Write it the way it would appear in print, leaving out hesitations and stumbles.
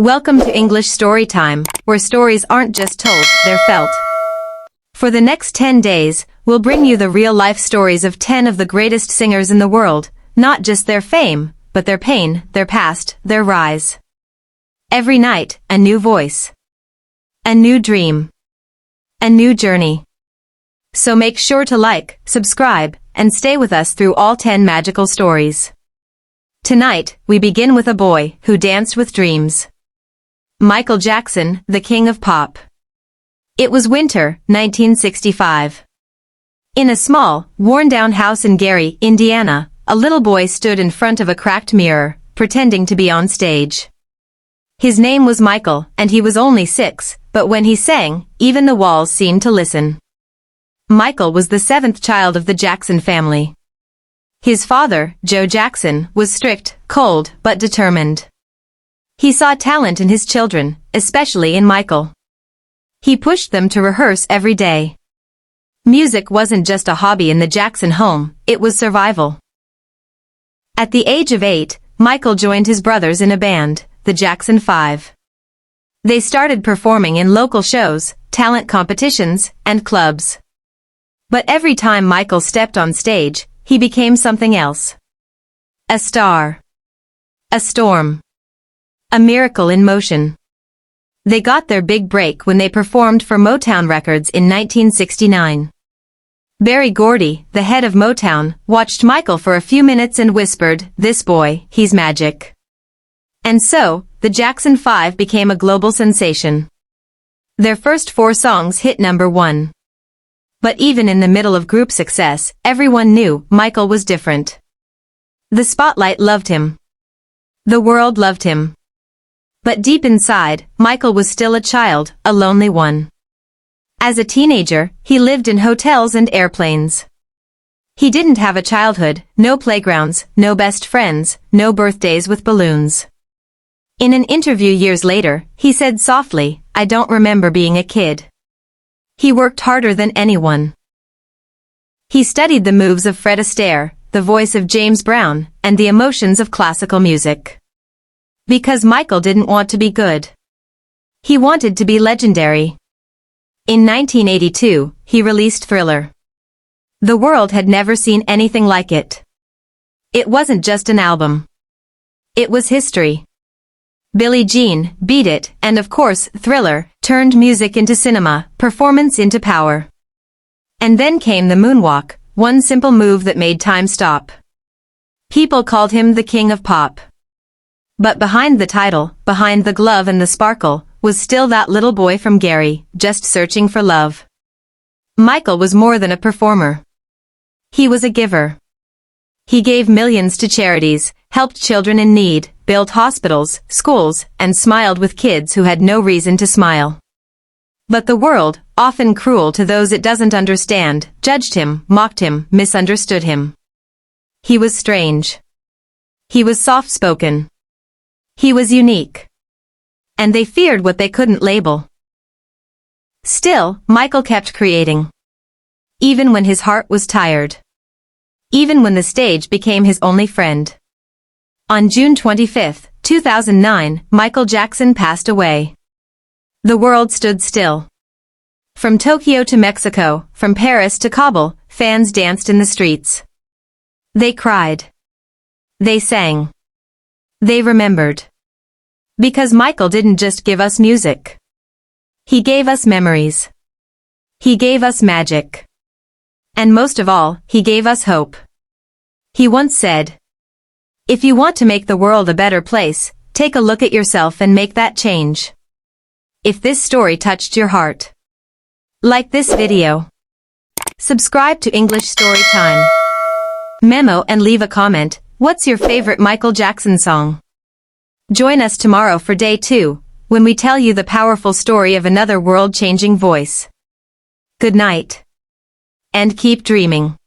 Welcome to English Story Time, where stories aren't just told, they're felt. For the next 10 days, we'll bring you the real-life stories of 10 of the greatest singers in the world, not just their fame, but their pain, their past, their rise. Every night, a new voice. A new dream. A new journey. So make sure to like, subscribe, and stay with us through all 10 magical stories. Tonight, we begin with a boy who danced with dreams. Michael Jackson, the king of pop. It was winter, 1965. In a small, worn-down house in Gary, Indiana, a little boy stood in front of a cracked mirror, pretending to be on stage. His name was Michael, and he was only 6, but when he sang, even the walls seemed to listen. Michael was the 7th child of the Jackson family. His father, Joe Jackson, was strict, cold, but determined. He saw talent in his children, especially in Michael. He pushed them to rehearse every day. Music wasn't just a hobby in the Jackson home, it was survival. At the age of 8, Michael joined his brothers in a band, the Jackson 5. They started performing in local shows, talent competitions, and clubs. But every time Michael stepped on stage, he became something else. A star. A storm. A miracle in motion. They got their big break when they performed for Motown Records in 1969. Berry Gordy, the head of Motown, watched Michael for a few minutes and whispered, "This boy, he's magic." And so, the Jackson 5 became a global sensation. Their first 4 songs hit #1. But even in the middle of group success, everyone knew Michael was different. The spotlight loved him. The world loved him. But deep inside, Michael was still a child, a lonely one. As a teenager, he lived in hotels and airplanes. He didn't have a childhood, no playgrounds, no best friends, no birthdays with balloons. In an interview years later, he said softly, "I don't remember being a kid." He worked harder than anyone. He studied the moves of Fred Astaire, the voice of James Brown, and the emotions of classical music. Because Michael didn't want to be good. He wanted to be legendary. In 1982, he released Thriller. The world had never seen anything like it. It wasn't just an album. It was history. Billie Jean, Beat It, and of course, Thriller, turned music into cinema, performance into power. And then came the moonwalk, one simple move that made time stop. People called him the king of pop. But behind the title, behind the glove and the sparkle, was still that little boy from Gary, just searching for love. Michael was more than a performer. He was a giver. He gave millions to charities, helped children in need, built hospitals, schools, and smiled with kids who had no reason to smile. But the world, often cruel to those it doesn't understand, judged him, mocked him, misunderstood him. He was strange. He was soft-spoken. He was unique. And they feared what they couldn't label. Still, Michael kept creating. Even when his heart was tired. Even when the stage became his only friend. On June 25, 2009, Michael Jackson passed away. The world stood still. From Tokyo to Mexico, from Paris to Kabul, fans danced in the streets. They cried. They sang. They remembered. Because Michael didn't just give us music. He gave us memories. He gave us magic. And most of all, he gave us hope. He once said, "If you want to make the world a better place, take a look at yourself and make that change." If this story touched your heart, like this video. Subscribe to English Story Time. Memo and leave a comment. What's your favorite Michael Jackson song? Join us tomorrow for day 2, when we tell you the powerful story of another world-changing voice. Good night. And keep dreaming.